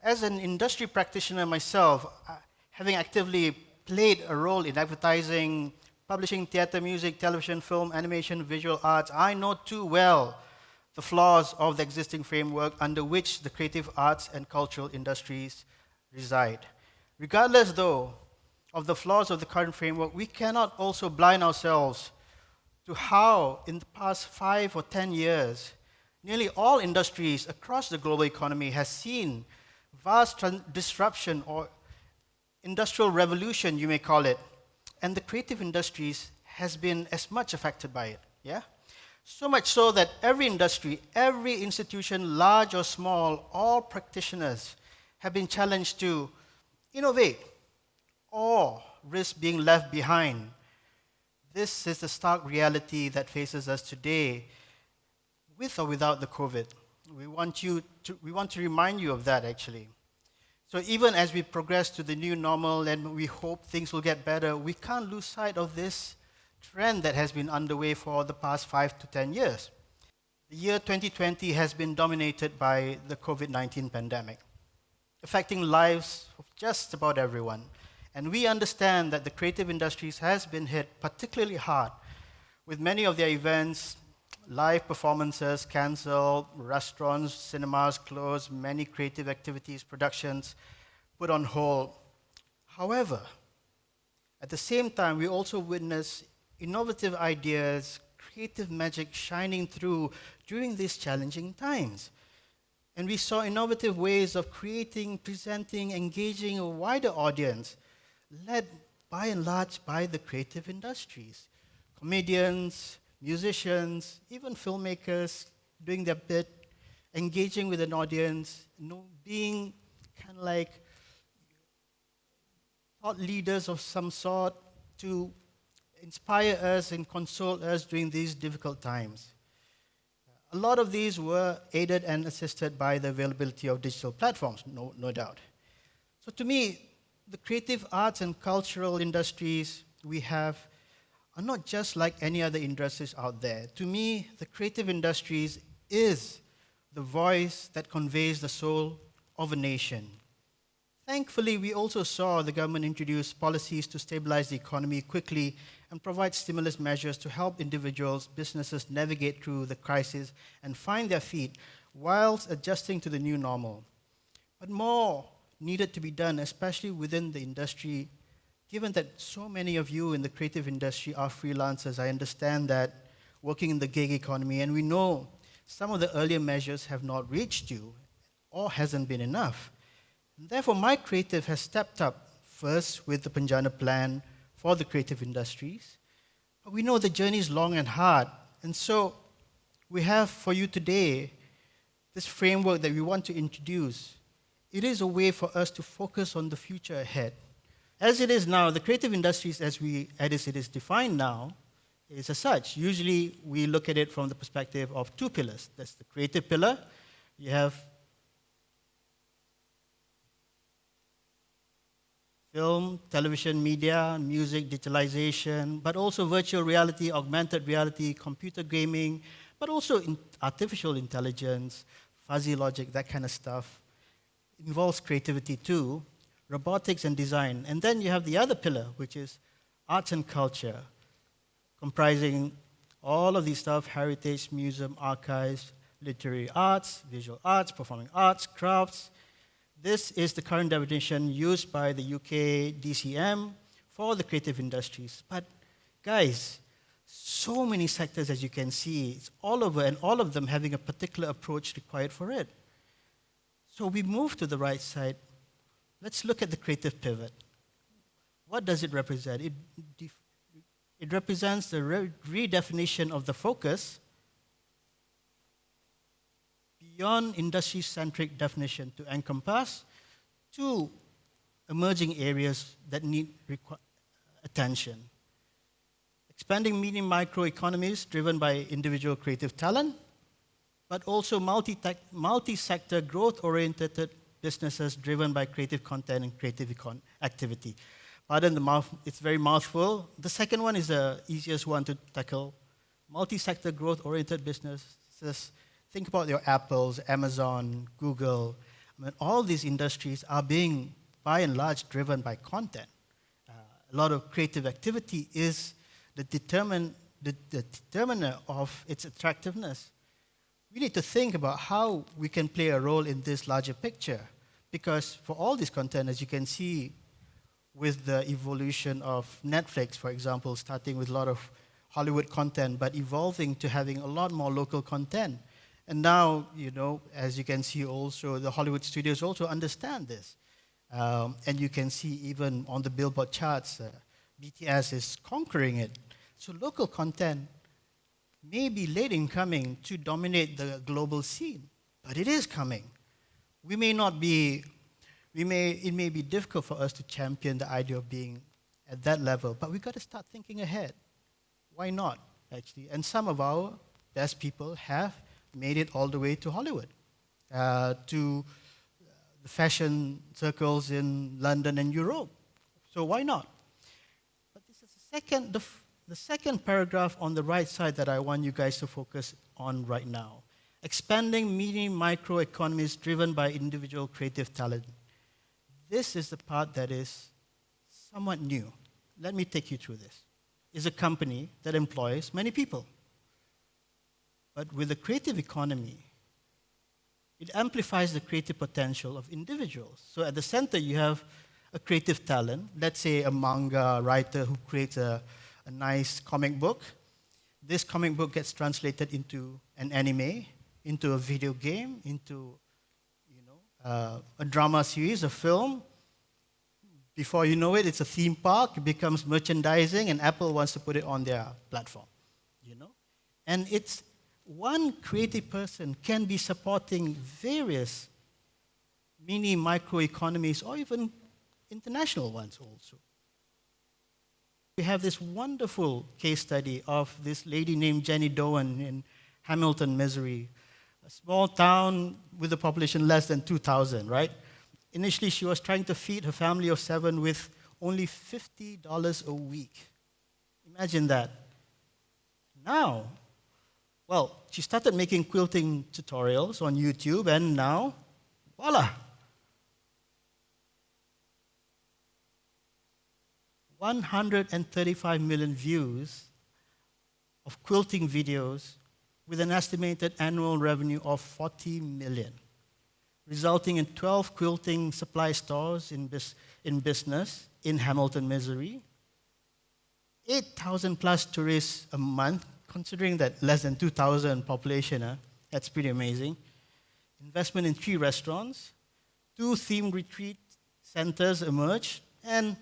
as an industry practitioner myself, having actively played a role in advertising, publishing theatre, music, television, film, animation, visual arts, I know too well the flaws of the existing framework under which the creative arts and cultural industries reside. Regardless, though, of the flaws of the current framework, we cannot also blind ourselves to how, in the past 5 or 10 years, nearly all industries across the global economy has seen vast disruption or industrial revolution, you may call it, and the creative industries has been as much affected by it, yeah? So much so that every industry, every institution, large or small, all practitioners have been challenged to innovate or risk being left behind. This is the stark reality that faces us today, with or without the COVID. We want to remind you of that, actually. So even as we progress to the new normal and we hope things will get better, we can't lose sight of this trend that has been underway for the past 5 to 10 years. The year 2020 has been dominated by the COVID-19 pandemic, affecting lives of just about everyone. And we understand that the creative industries has been hit particularly hard, with many of their events, live performances cancelled, restaurants, cinemas closed, many creative activities, productions put on hold. However, at the same time, we also witness innovative ideas, creative magic shining through during these challenging times. And we saw innovative ways of creating, presenting, engaging a wider audience, led by and large by the creative industries. Comedians, musicians, even filmmakers doing their bit, engaging with an audience, being kind of like thought leaders of some sort to inspire us and console us during these difficult times. A lot of these were aided and assisted by the availability of digital platforms, no doubt. So to me, the creative arts and cultural industries we have are not just like any other industries out there. To me, the creative industries is the voice that conveys the soul of a nation. Thankfully, we also saw the government introduce policies to stabilize the economy quickly and provide stimulus measures to help individuals, businesses navigate through the crisis and find their feet whilst adjusting to the new normal. But more needed to be done, especially within the industry, given that so many of you in the creative industry are freelancers. I understand that working in the gig economy, and we know some of the earlier measures have not reached you or hasn't been enough. And therefore, MyCreative has stepped up first with the Penjana plan for the creative industries. But we know the journey is long and hard, and so we have for you today this framework that we want to introduce. It is a way for us to focus on the future ahead. As it is now, the creative industries as it is defined now is as such. Usually we look at it from the perspective of two pillars. That's the creative pillar. You have film, television, media, music, digitalization, but also virtual reality, augmented reality, computer gaming, but also artificial intelligence, fuzzy logic, that kind of stuff. It involves creativity too, robotics and design. And then you have the other pillar, which is arts and culture, comprising all of these stuff: heritage, museum, archives, literary arts, visual arts, performing arts, crafts. This is the current definition used by the UK DCM for the creative industries. But guys, so many sectors, as you can see, it's all over, and all of them having a particular approach required for it. So we move to the right side. Let's look at the creative pivot. What does it represent? It represents the redefinition of the focus beyond industry-centric definition to encompass two emerging areas that need attention. Expanding medium microeconomies driven by individual creative talent, but also multi-sector growth-oriented businesses driven by creative content and creative activity. Pardon the mouth, it's very mouthful. The second one is the easiest one to tackle. Multi-sector growth-oriented businesses. Think about your Apples, Amazon, Google. I mean, all these industries are being, by and large, driven by content. A lot of creative activity is the determiner of its attractiveness. We need to think about how we can play a role in this larger picture. Because for all this content, as you can see with the evolution of Netflix, for example, starting with a lot of Hollywood content, but evolving to having a lot more local content. And now, as you can see also, the Hollywood studios also understand this. And you can see even on the Billboard charts, BTS is conquering it. So local content may be late in coming to dominate the global scene, but it is coming. It may be difficult for us to champion the idea of being at that level, but we've got to start thinking ahead. Why not, actually? And some of our best people have made it all the way to Hollywood, to the fashion circles in London and Europe. So why not? But this is the second paragraph on the right side that I want you guys to focus on right now. Expanding mini micro economies driven by individual creative talent. This is the part that is somewhat new. Let me take you through this. It's a company that employs many people. But with the creative economy, it amplifies the creative potential of individuals. So at the center, you have a creative talent, let's say a manga writer who creates a nice comic book. This comic book gets translated into an anime, into a video game, into a drama series, a film. Before you know it, it's a theme park, it becomes merchandising, and Apple wants to put it on their platform. And it's one creative person can be supporting various mini micro economies or even international ones also. We have this wonderful case study of this lady named Jenny Doan in Hamilton, Missouri, a small town with a population less than 2,000, right? Initially, she was trying to feed her family of 7 with only $50 a week. Imagine that. Now, well, she started making quilting tutorials on YouTube, and now, voila! 135 million views of quilting videos with an estimated annual revenue of 40 million, resulting in 12 quilting supply stores in business in Hamilton, Missouri, 8,000 plus tourists a month, considering that less than 2,000 population, that's pretty amazing. Investment in 3 restaurants, 2 themed retreat centers emerged, and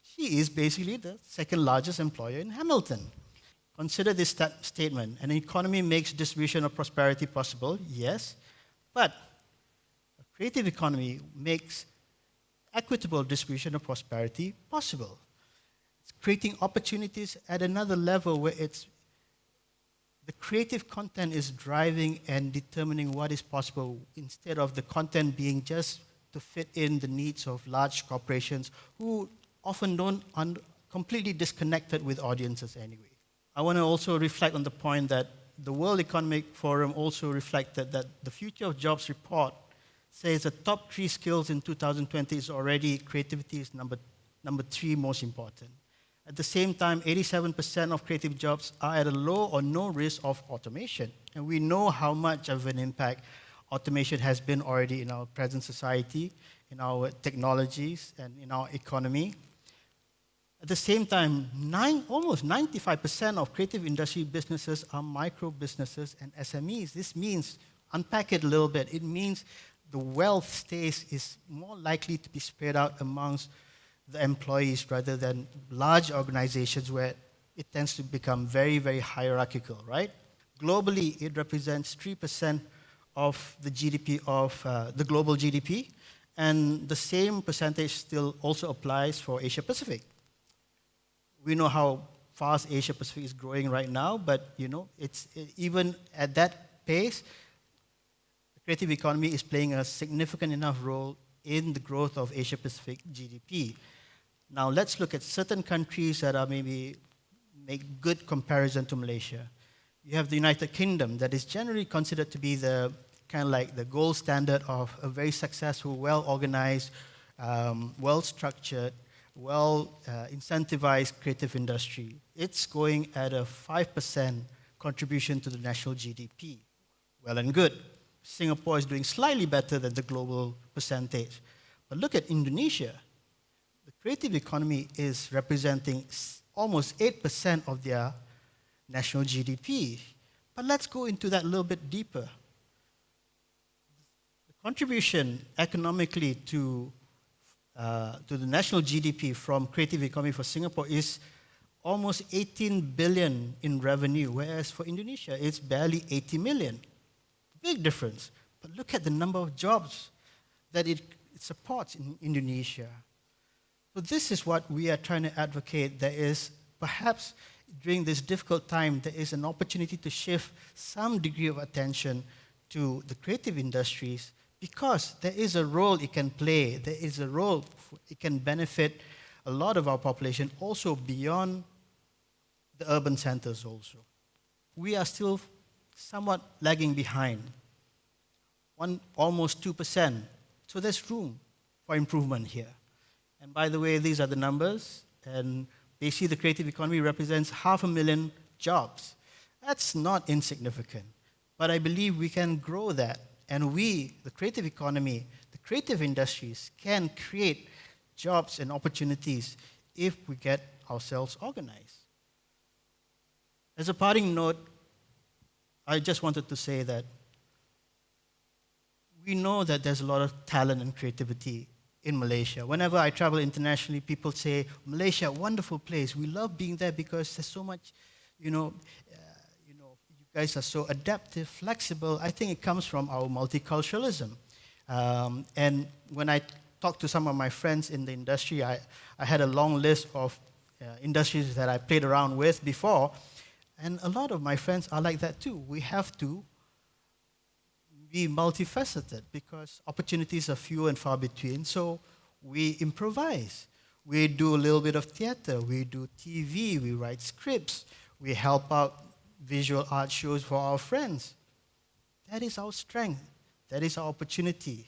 she is basically the second largest employer in Hamilton. Consider this statement. An economy makes distribution of prosperity possible, yes, but a creative economy makes equitable distribution of prosperity possible. It's creating opportunities at another level where the creative content is driving and determining what is possible instead of the content being just to fit in the needs of large corporations who often don't completely disconnected with audiences anyway. I want to also reflect on the point that the World Economic Forum also reflected that the Future of Jobs report says the top 3 skills in 2020 is already creativity is number 3 most important. At the same time, 87% of creative jobs are at a low or no risk of automation. And we know how much of an impact automation has been already in our present society, in our technologies, and in our economy. At the same time, almost 95% of creative industry businesses are micro businesses and SMEs. This means, unpack it a little bit, it means the wealth is more likely to be spread out amongst the employees rather than large organizations where it tends to become very, very hierarchical, right? Globally, it represents 3% of the GDP of the global GDP, and the same percentage still also applies for Asia Pacific. We know how fast Asia Pacific is growing right now, but it's even at that pace, the creative economy is playing a significant enough role in the growth of Asia Pacific GDP. Now let's look at certain countries that are maybe make good comparison to Malaysia. You have the United Kingdom that is generally considered to be the kind of like the gold standard of a very successful, well-organized, well-structured, well-incentivized creative industry. It's going at a 5% contribution to the national GDP. Well and good. Singapore is doing slightly better than the global percentage. But look at Indonesia. The creative economy is representing almost 8% of their national GDP. But let's go into that a little bit deeper. The contribution economically to the national GDP from creative economy for Singapore is almost 18 billion in revenue, whereas for Indonesia, it's barely 80 million. Big difference. But look at the number of jobs that it supports in Indonesia. So this is what we are trying to advocate. There is perhaps during this difficult time, there is an opportunity to shift some degree of attention to the creative industries because there is a role it can play. There is a role it can benefit a lot of our population also beyond the urban centers also. We are still somewhat lagging behind, almost 2%. So there's room for improvement here. And by the way, these are the numbers. And they see the creative economy represents 500,000 jobs. That's not insignificant. But I believe we can grow that. And we, the creative economy, the creative industries, can create jobs and opportunities if we get ourselves organized. As a parting note, I just wanted to say that we know that there's a lot of talent and creativity in Malaysia. Whenever I travel internationally, people say, Malaysia, wonderful place. We love being there because there's so much, you guys are so adaptive, flexible. I think it comes from our multiculturalism. And when I talked to some of my friends in the industry, I had a long list of industries that I played around with before. And a lot of my friends are like that too. We have to be multifaceted because opportunities are few and far between. So we improvise. We do a little bit of theater. We do TV. We write scripts. We help out visual art shows for our friends. That is our strength. That is our opportunity.